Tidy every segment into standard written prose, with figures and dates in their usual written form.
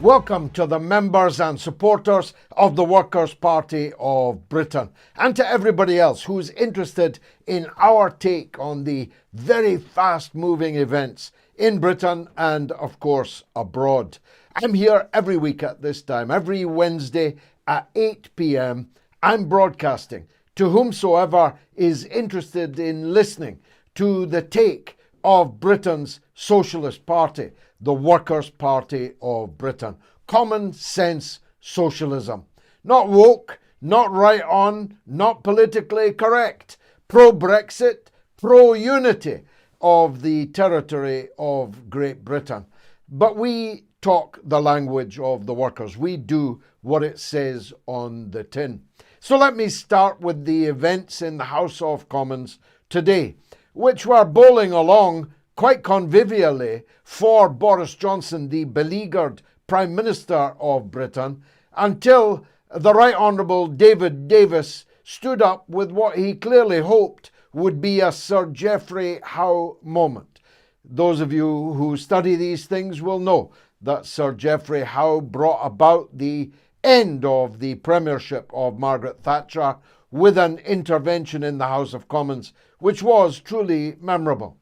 Welcome to the members and supporters of the Workers' Party of Britain, and to everybody else who's interested in our take on the very fast-moving events in Britain and, of course, abroad. I'm here every week at this time, every Wednesday at 8 p.m. I'm broadcasting to whomsoever is interested in listening to the take of Britain's Socialist Party, the Workers' Party of Britain. Common sense socialism. Not woke, not right on, not politically correct. Pro-Brexit, pro-unity of the territory of Great Britain. But we talk the language of the workers. We do what it says on the tin. So let me start with the events in the House of Commons today, which were bowling along quite convivially for Boris Johnson, the beleaguered Prime Minister of Britain, until the Right Honourable David Davis stood up with what he clearly hoped would be a Sir Geoffrey Howe moment. Those of you who study these things will know that Sir Geoffrey Howe brought about the end of the premiership of Margaret Thatcher with an intervention in the House of Commons, which was truly memorable.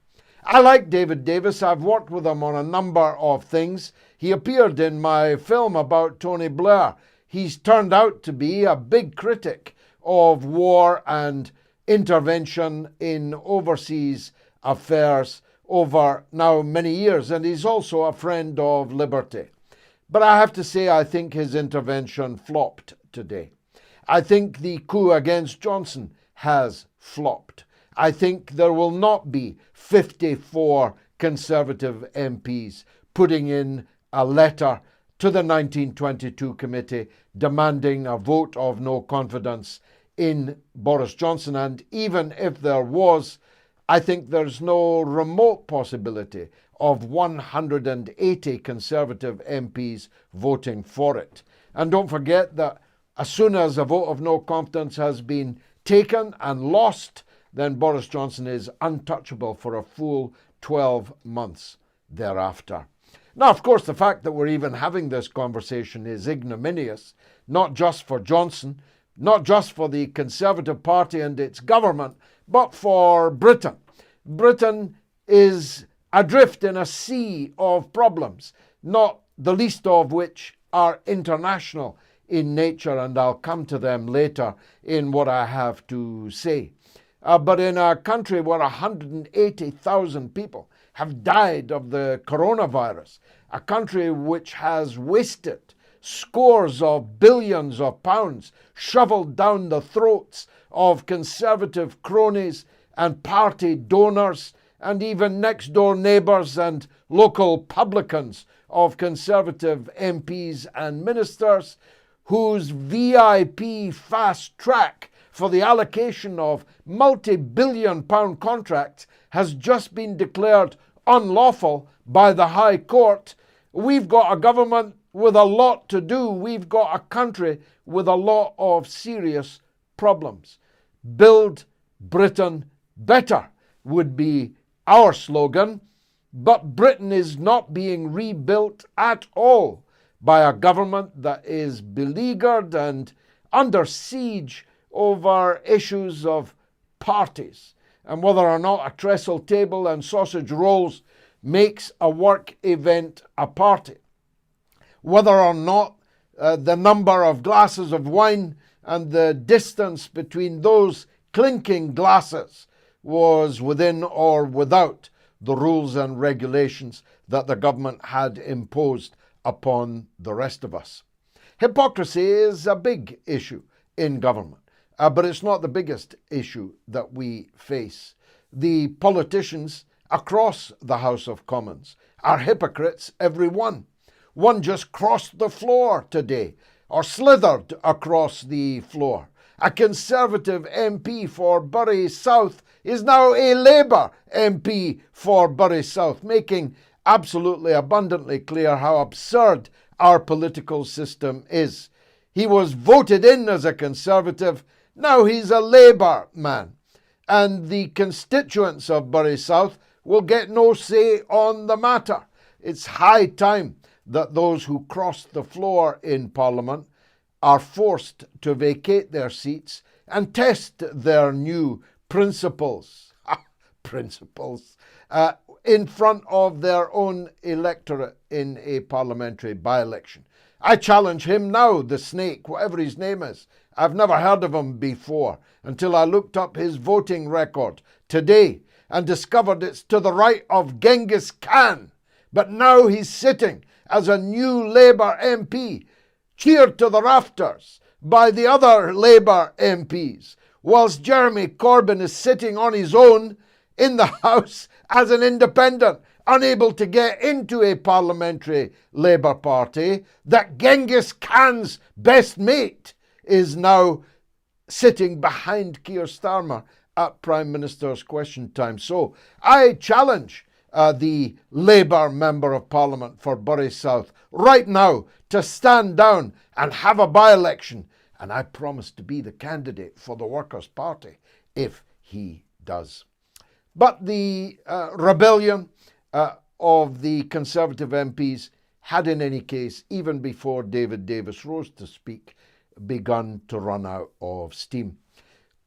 I like David Davis. I've worked with him on a number of things. He appeared in my film about Tony Blair. He's turned out to be a big critic of war and intervention in overseas affairs over now many years, and he's also a friend of liberty. But I have to say, I think his intervention flopped today. I think the coup against Johnson has flopped. I think there will not be 54 Conservative MPs putting in a letter to the 1922 committee demanding a vote of no confidence in Boris Johnson. And even if there was, I think there's no remote possibility of 180 Conservative MPs voting for it. And don't forget that as soon as a vote of no confidence has been taken and lost, then Boris Johnson is untouchable for a full 12 months thereafter. Now, of course, the fact that we're even having this conversation is ignominious, not just for Johnson, not just for the Conservative Party and its government, but for Britain. Britain is adrift in a sea of problems, not the least of which are international in nature, and I'll come to them later in what I have to say. But in a country where 180,000 people have died of the coronavirus, a country which has wasted scores of billions of pounds shoveled down the throats of Conservative cronies and party donors and even next door neighbours and local publicans of Conservative MPs and ministers, whose VIP fast track for the allocation of multi-billion pound contracts has just been declared unlawful by the High Court. We've got a government with a lot to do. We've got a country with a lot of serious problems. Build Britain better would be our slogan, but Britain is not being rebuilt at all by a government that is beleaguered and under siege over issues of parties and whether or not a trestle table and sausage rolls makes a work event a party, whether or not the number of glasses of wine and the distance between those clinking glasses was within or without the rules and regulations that the government had imposed upon the rest of us. Hypocrisy is a big issue in government. But it's not the biggest issue that we face. The politicians across the House of Commons are hypocrites, every one. One just crossed the floor today, or slithered across the floor. A Conservative MP for Bury South is now a Labour MP for Bury South, making absolutely abundantly clear how absurd our political system is. He was voted in as a Conservative. Now he's a Labour man, and the constituents of Bury South will get no say on the matter. It's high time that those who cross the floor in Parliament are forced to vacate their seats and test their new principles, in front of their own electorate in a parliamentary by-election. I challenge him now, the snake, whatever his name is. I've never heard of him before until I looked up his voting record today and discovered it's to the right of Genghis Khan. But now he's sitting as a new Labour MP, cheered to the rafters by the other Labour MPs, whilst Jeremy Corbyn is sitting on his own in the House as an independent, unable to get into a parliamentary Labour Party, that Genghis Khan's best mate is now sitting behind Keir Starmer at Prime Minister's Question Time. So I challenge the Labour Member of Parliament for Bury South right now to stand down and have a by-election. And I promise to be the candidate for the Workers' Party if he does. But the rebellion of the Conservative MPs had in any case, even before David Davis rose to speak, begun to run out of steam.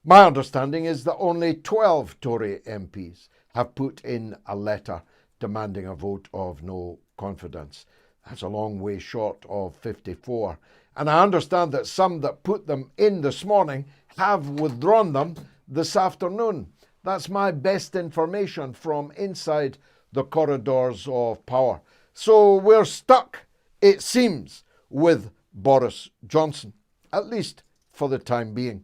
My understanding is that only 12 Tory MPs have put in a letter demanding a vote of no confidence. That's a long way short of 54. And I understand that some that put them in this morning have withdrawn them this afternoon. That's my best information from inside the corridors of power. So we're stuck, it seems, with Boris Johnson, at least for the time being.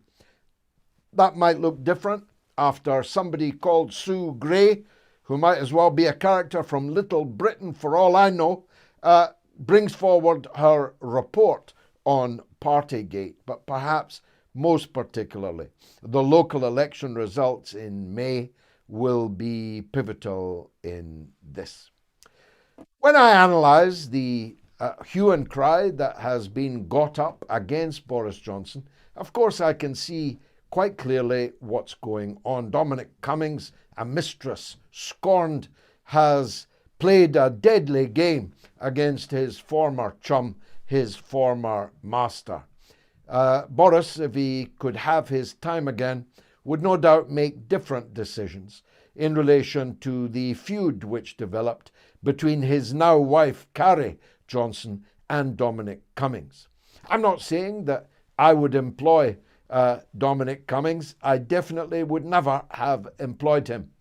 That might look different after somebody called Sue Gray, who might as well be a character from Little Britain for all I know, brings forward her report on Partygate, but perhaps most particularly the local election results in May will be pivotal in this. When I analyse the hue and cry that has been got up against Boris Johnson, of course I can see quite clearly what's going on. Dominic Cummings, a mistress scorned, has played a deadly game against his former chum, his former master. Boris, if he could have his time again, would no doubt make different decisions in relation to the feud which developed between his now wife, Carrie Johnson, and Dominic Cummings. I'm not saying that I would employ Dominic Cummings. I definitely would never have employed him.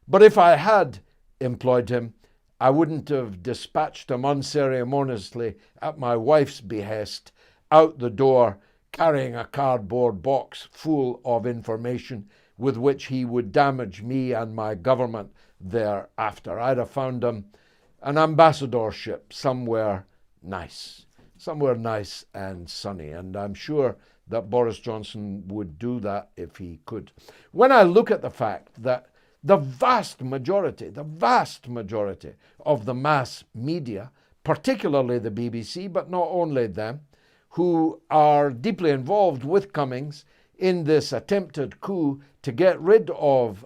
But if I had employed him, I wouldn't have dispatched him unceremoniously at my wife's behest out the door, carrying a cardboard box full of information with which he would damage me and my government thereafter. I'd have found him an ambassadorship somewhere nice and sunny, and I'm sure that Boris Johnson would do that if he could. When I look at the fact that the vast majority of the mass media, particularly the BBC, but not only them, who are deeply involved with Cummings in this attempted coup to get rid of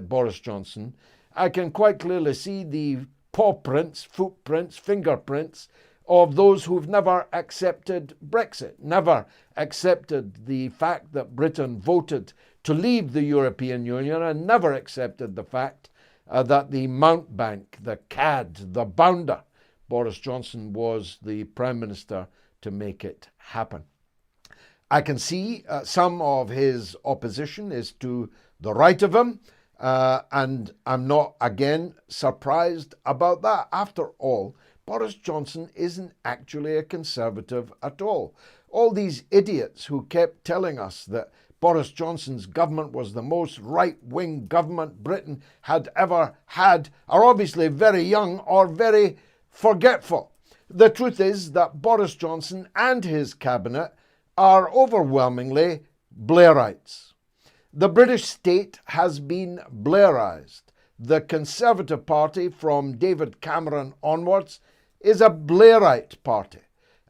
Boris Johnson, I can quite clearly see the paw prints, footprints, fingerprints of those who've never accepted Brexit, never accepted the fact that Britain voted to leave the European Union, and never accepted the fact that the mountebank, the cad, the bounder, Boris Johnson was the Prime Minister to make it happen. I can see some of his opposition is to the right of him, and I'm not, again, surprised about that. After all, Boris Johnson isn't actually a Conservative at all. All these idiots who kept telling us that Boris Johnson's government was the most right-wing government Britain had ever had are obviously very young or very forgetful. The truth is that Boris Johnson and his cabinet are overwhelmingly Blairites. The British state has been Blairised. The Conservative Party from David Cameron onwards is a Blairite party,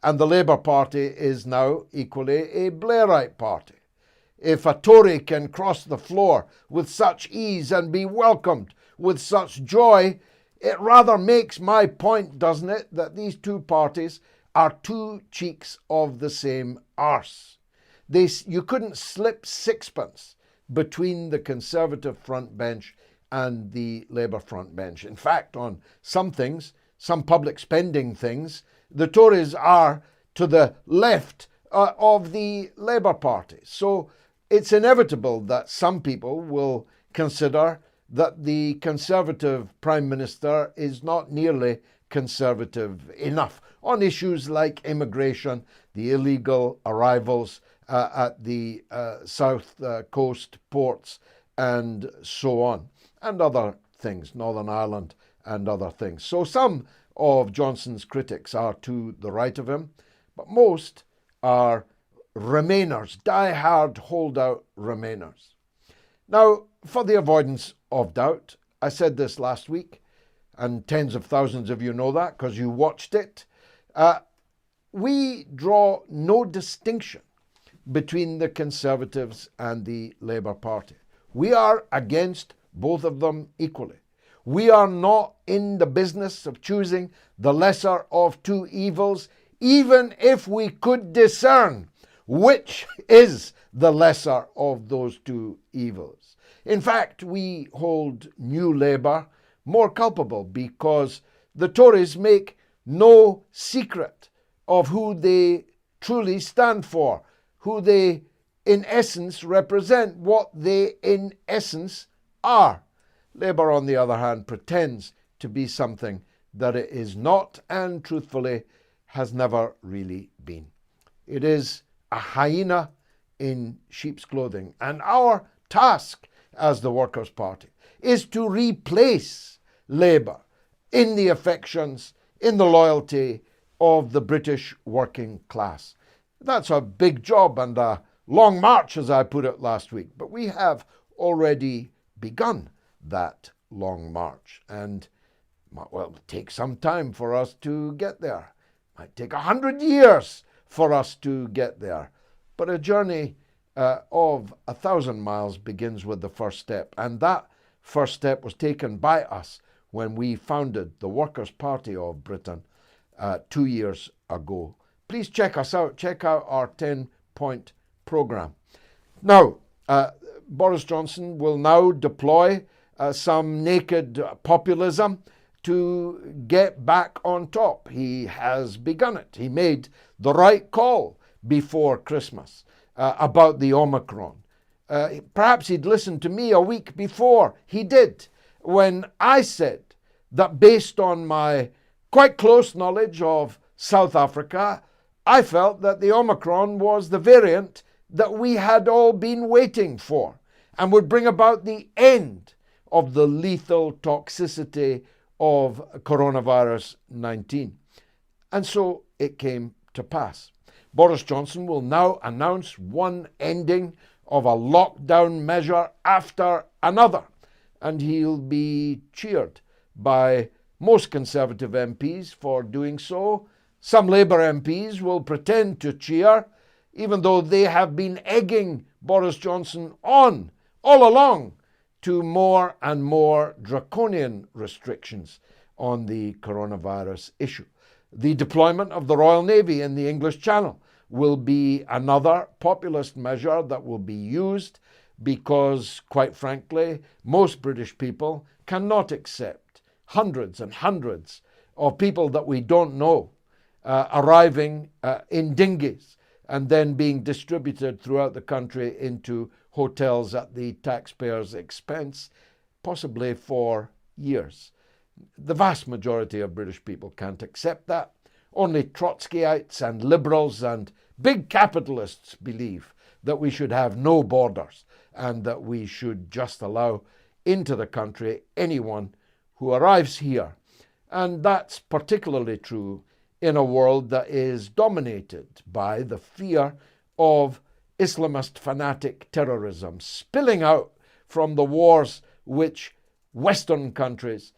and the Labour Party is now equally a Blairite party. If a Tory can cross the floor with such ease and be welcomed with such joy, It rather makes my point, doesn't it, that these two parties are two cheeks of the same arse. You couldn't slip sixpence between the Conservative front bench and the Labour front bench. In fact, on some things, some public spending things, the Tories are to the left of the Labour Party. So it's inevitable that some people will consider that the Conservative Prime Minister is not nearly conservative enough on issues like immigration, the illegal arrivals at the south coast ports and so on, and other things, Northern Ireland and other things. So some of Johnson's critics are to the right of him, but most are Remainers, die-hard holdout Remainers. Now, for the avoidance of doubt, I said this last week, and tens of thousands of you know that because you watched it. We draw no distinction between the Conservatives and the Labour Party. We are against both of them equally. We are not in the business of choosing the lesser of two evils, even if we could discern which is the lesser of those two evils. In fact, we hold New Labour more culpable because the Tories make no secret of who they truly stand for, who they in essence represent, what they in essence are. Labour, on the other hand, pretends to be something that it is not and truthfully has never really been. It is a hyena in sheep's clothing, and our task as the Workers' Party is to replace Labour in the affections, in the loyalty of the British working class. That's a big job and a long march, as I put it last week, but we have already begun that long march, and well, it'll take some time for us to get there. It might take 100 years for us to get there, but a journey of 1,000 miles begins with the first step, and that first step was taken by us when we founded the Workers' Party of Britain 2 years ago. Please check us out. Check out our 10-point programme. Now, Boris Johnson will now deploy some naked populism to get back on top. He has begun it. He made the right call before Christmas about the Omicron. Perhaps he'd listened to me a week before he did, when I said that based on my quite close knowledge of South Africa, I felt that the Omicron was the variant that we had all been waiting for and would bring about the end of the lethal toxicity of coronavirus 19. And so it came to pass. Boris Johnson will now announce one ending of a lockdown measure after another, and he'll be cheered by most Conservative MPs for doing so. Some Labour MPs will pretend to cheer, even though they have been egging Boris Johnson on all along to more and more draconian restrictions on the coronavirus issue. The deployment of the Royal Navy in the English Channel will be another populist measure that will be used because, quite frankly, most British people cannot accept hundreds and hundreds of people that we don't know arriving in dinghies and then being distributed throughout the country into hotels at the taxpayers' expense, possibly for years. The vast majority of British people can't accept that. Only Trotskyites and liberals and big capitalists believe that we should have no borders and that we should just allow into the country anyone who arrives here. And that's particularly true in a world that is dominated by the fear of Islamist fanatic terrorism spilling out from the wars which Western countries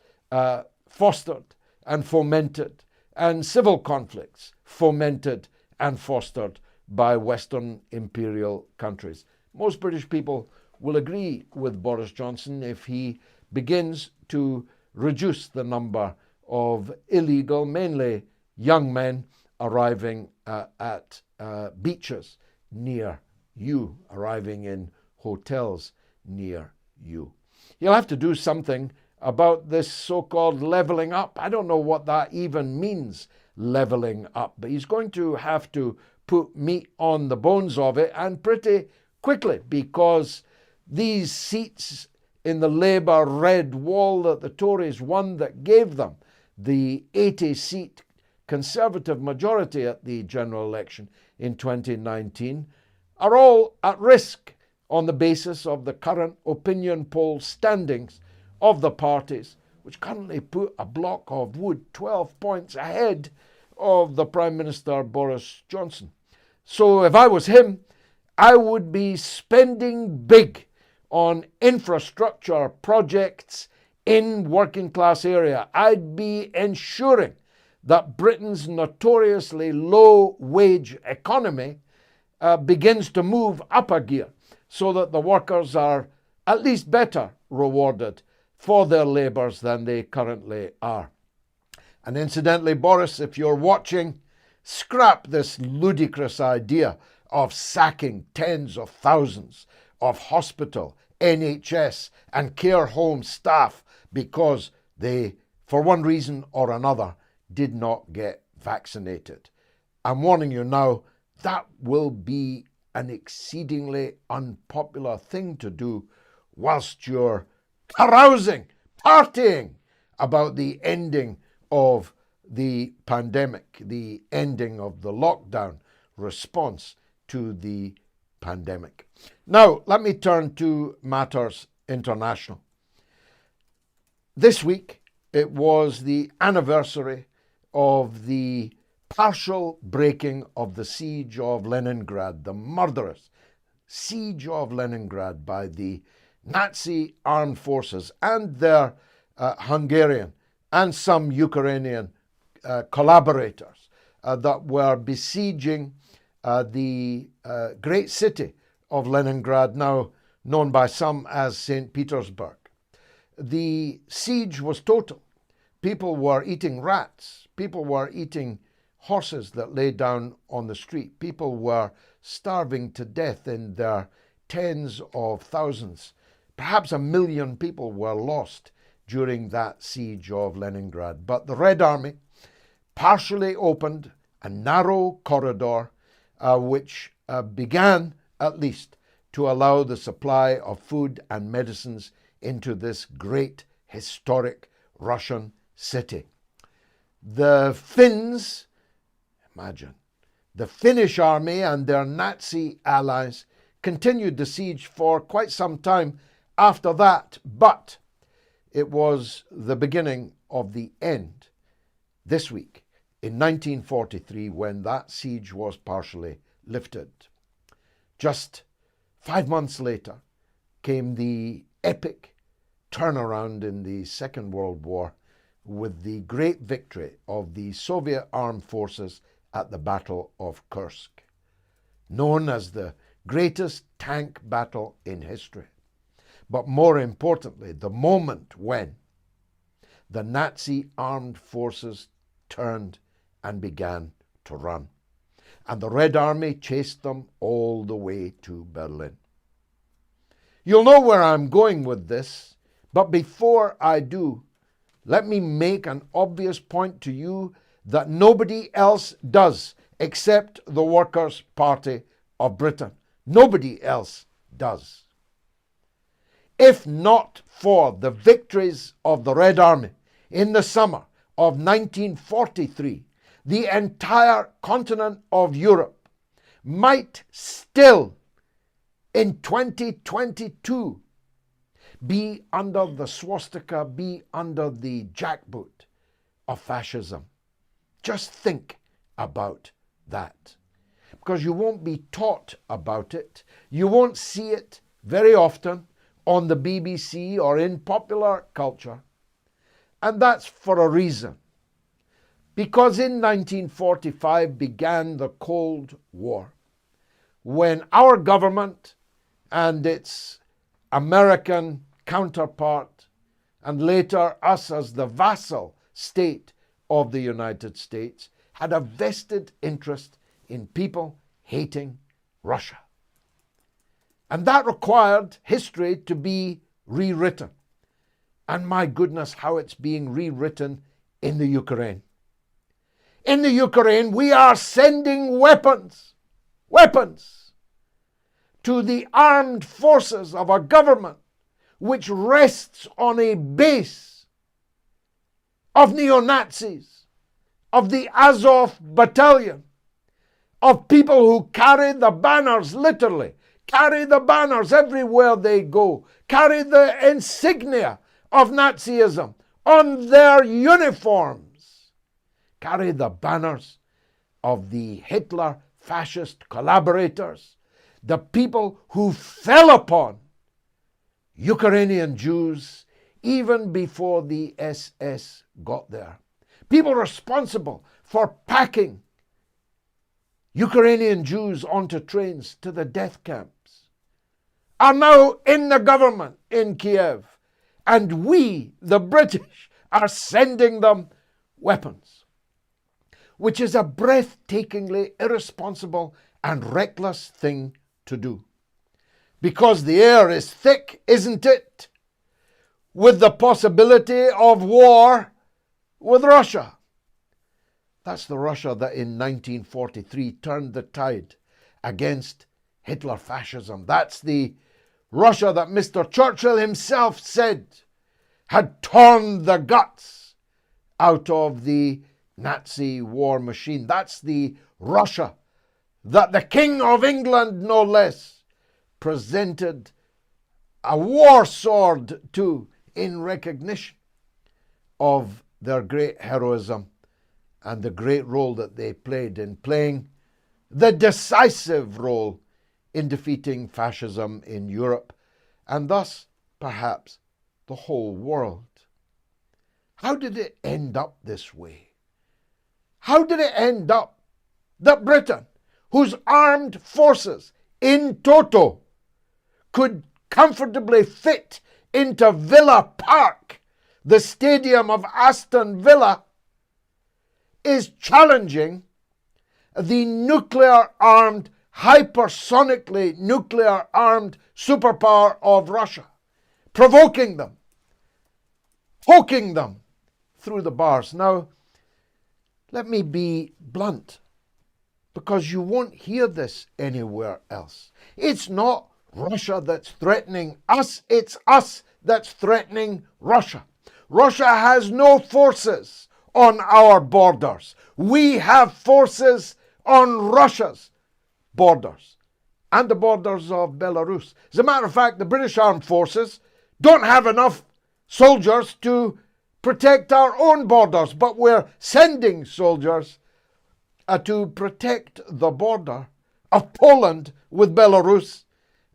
fostered and fomented, and civil conflicts fomented and fostered by Western imperial countries. Most British people will agree with Boris Johnson if he begins to reduce the number of illegal, mainly young men, arriving at beaches near you, arriving in hotels near you. He'll have to do something about this so-called levelling up. I don't know what that even means, levelling up, but he's going to have to put meat on the bones of it, and pretty quickly, because these seats in the Labour red wall that the Tories won, that gave them the 80-seat Conservative majority at the general election in 2019, are all at risk on the basis of the current opinion poll standings of the parties, which currently put a block of wood 12 points ahead of the Prime Minister Boris Johnson. So if I was him, I would be spending big on infrastructure projects in working class area. I'd be ensuring that Britain's notoriously low wage economy begins to move up a gear, so that the workers are at least better rewarded for their labours than they currently are. And incidentally, Boris, if you're watching, scrap this ludicrous idea of sacking tens of thousands of hospital, NHS and care home staff because they, for one reason or another, did not get vaccinated. I'm warning you now, that will be an exceedingly unpopular thing to do whilst you're carousing, partying about the ending of the pandemic, the ending of the lockdown response to the pandemic. Now, let me turn to matters international. This week, it was the anniversary of the partial breaking of the siege of Leningrad, the murderous siege of Leningrad by the Nazi armed forces and their Hungarian and some Ukrainian collaborators that were besieging the great city of Leningrad, now known by some as St. Petersburg. The siege was total. People were eating rats. People were eating horses that lay down on the street. People were starving to death in their tens of thousands. Perhaps 1 million people were lost during that siege of Leningrad. But the Red Army partially opened a narrow corridor which began, at least, to allow the supply of food and medicines into this great historic Russian city. The Finns, imagine, the Finnish army and their Nazi allies continued the siege for quite some time after that, but it was the beginning of the end this week in 1943 when that siege was partially lifted. Just 5 months later came the epic turnaround in the Second World War with the great victory of the Soviet armed forces at the Battle of Kursk, known as the greatest tank battle in history. But more importantly, the moment when the Nazi armed forces turned and began to run, and the Red Army chased them all the way to Berlin. You'll know where I'm going with this, but before I do, let me make an obvious point to you that nobody else does except the Workers' Party of Britain. Nobody else does. If not for the victories of the Red Army in the summer of 1943, the entire continent of Europe might still, in 2022, be under the swastika, be under the jackboot of fascism. Just think about that. Because you won't be taught about it. You won't see it very often on the BBC or in popular culture. And that's for a reason. Because in 1945 began the Cold War, when our government and its American counterpart and later us as the vassal state of the United States, had a vested interest in people hating Russia. And that required history to be rewritten. And my goodness, how it's being rewritten in the Ukraine. In the Ukraine, we are sending weapons to the armed forces of a government which rests on a base of neo-Nazis, of the Azov battalion, of people who carry the banners, literally, carry the banners everywhere they go, carry the insignia of Nazism on their uniforms, carry the banners of the Hitler fascist collaborators, the people who fell upon Ukrainian Jews even before the SS got there. People responsible for packing Ukrainian Jews onto trains to the death camps are now in the government in Kiev, and we, the British, are sending them weapons, which is a breathtakingly irresponsible and reckless thing to do. Because the air is thick, isn't it, with the possibility of war with Russia. That's the Russia that in 1943 turned the tide against Hitler fascism. That's the Russia that Mr. Churchill himself said had torn the guts out of the Nazi war machine. That's the Russia that the King of England, no less, presented a war sword to in recognition of their great heroism and the great role that they played in playing the decisive role in defeating fascism in Europe and thus perhaps the whole world. How did it end up this way? How did it end up that Britain, whose armed forces in toto could comfortably fit into Villa Park, the stadium of Aston Villa, is challenging the nuclear-armed, hypersonically nuclear-armed superpower of Russia, provoking them, poking them through the bars. Now, let me be blunt, because you won't hear this anywhere else. It's not Russia that's threatening us, it's us that's threatening Russia. Russia has no forces on our borders. We have forces on Russia's borders and the borders of Belarus. As a matter of fact, the British Armed Forces don't have enough soldiers to protect our own borders, but we're sending soldiers to protect the border of Poland with Belarus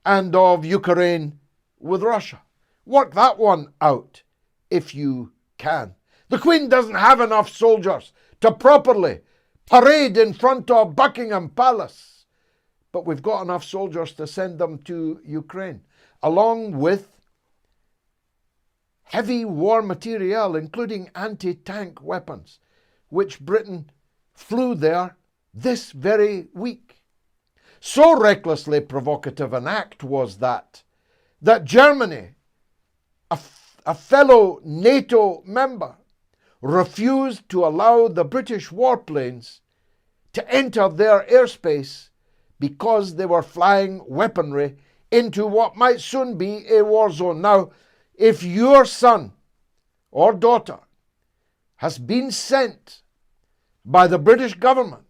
and of Ukraine with Russia. Work that one out if you can. The Queen doesn't have enough soldiers to properly parade in front of Buckingham Palace, but we've got enough soldiers to send them to Ukraine, along with heavy war material, including anti-tank weapons, which Britain flew there this very week. So recklessly provocative an act was that Germany, a fellow NATO member, refused to allow the British warplanes to enter their airspace because they were flying weaponry into what might soon be a war zone. Now, if your son or daughter has been sent by the British government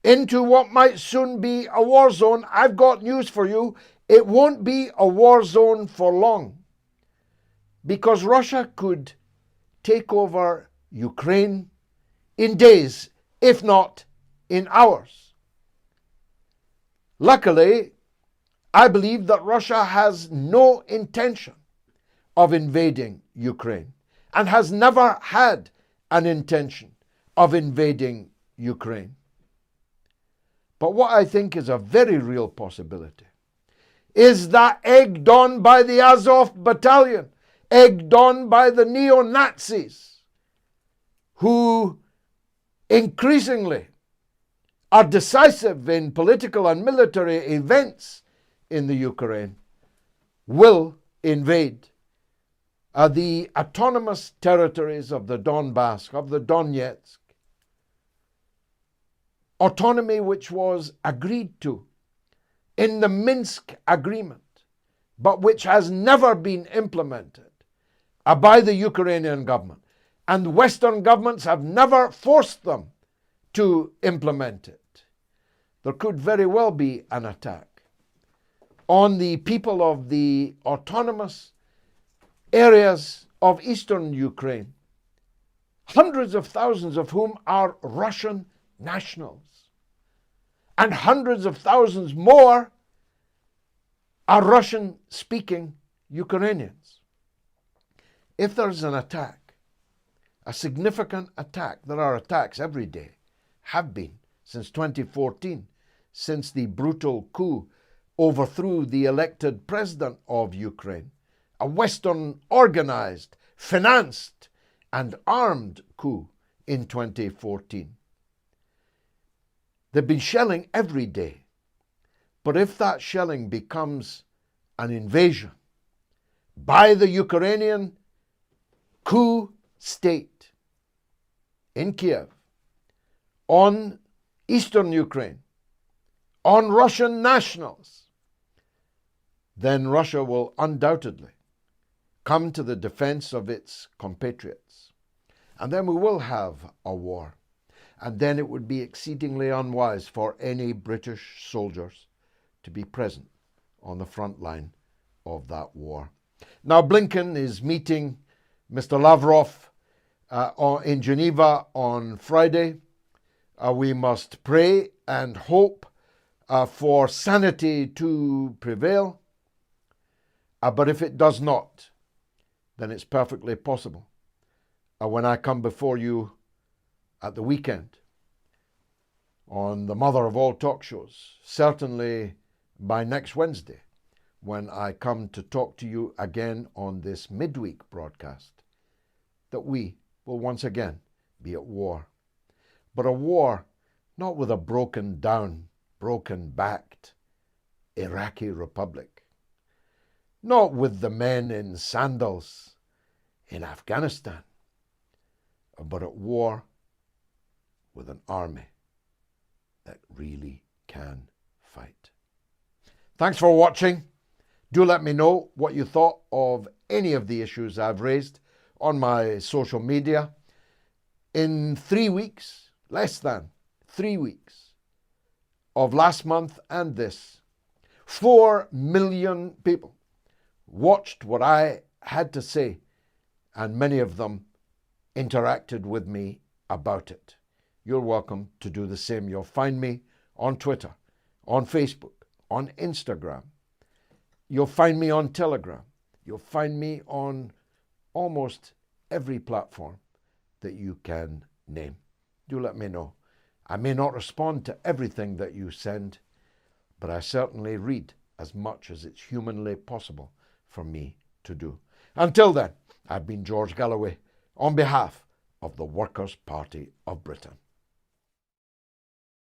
into what might soon be a war zone, I've got news for you. It won't be a war zone for long, because Russia could take over Ukraine in days, if not in hours. Luckily, I believe that Russia has no intention of invading Ukraine and has never had an intention of invading Ukraine. But what I think is a very real possibility is that, egged on by the Azov battalion, egged on by the neo-Nazis, who increasingly are decisive in political and military events in the Ukraine, will invade the autonomous territories of the Donbass, of the Donetsk. Autonomy which was agreed to in the Minsk agreement, but which has never been implemented by the Ukrainian government. And Western governments have never forced them to implement it. There could very well be an attack on the people of the autonomous areas of eastern Ukraine, hundreds of thousands of whom are Russian nationals, and hundreds of thousands more are Russian-speaking Ukrainians. If there's an attack, a significant attack, there are attacks every day, have been since 2014, since the brutal coup overthrew the elected president of Ukraine, a Western organized, financed, and armed coup in 2014. They've been shelling every day. But if that shelling becomes an invasion by the Ukrainian coup state in Kiev on eastern Ukraine, on Russian nationals, then Russia will undoubtedly come to the defense of its compatriots. And then we will have a war. And then it would be exceedingly unwise for any British soldiers to be present on the front line of that war. Now, Blinken is meeting Mr. Lavrov in Geneva on Friday. We must pray and hope for sanity to prevail. But if it does not, then it's perfectly possible when I come before you at the weekend on the mother of all talk shows, certainly by next Wednesday, when I come to talk to you again on this midweek broadcast, that we will once again be at war. But a war not with a broken down, broken backed Iraqi republic, not with the men in sandals in Afghanistan, but at war with an army that really can fight. Thanks for watching. Do let me know what you thought of any of the issues I've raised on my social media. In 3 weeks, less than 3 weeks of last month and this, 4 million people watched what I had to say, and many of them interacted with me about it. You're welcome to do the same. You'll find me on Twitter, on Facebook, on Instagram. You'll find me on Telegram. You'll find me on almost every platform that you can name. Do let me know. I may not respond to everything that you send, but I certainly read as much as it's humanly possible for me to do. Until then, I've been George Galloway on behalf of the Workers' Party of Britain.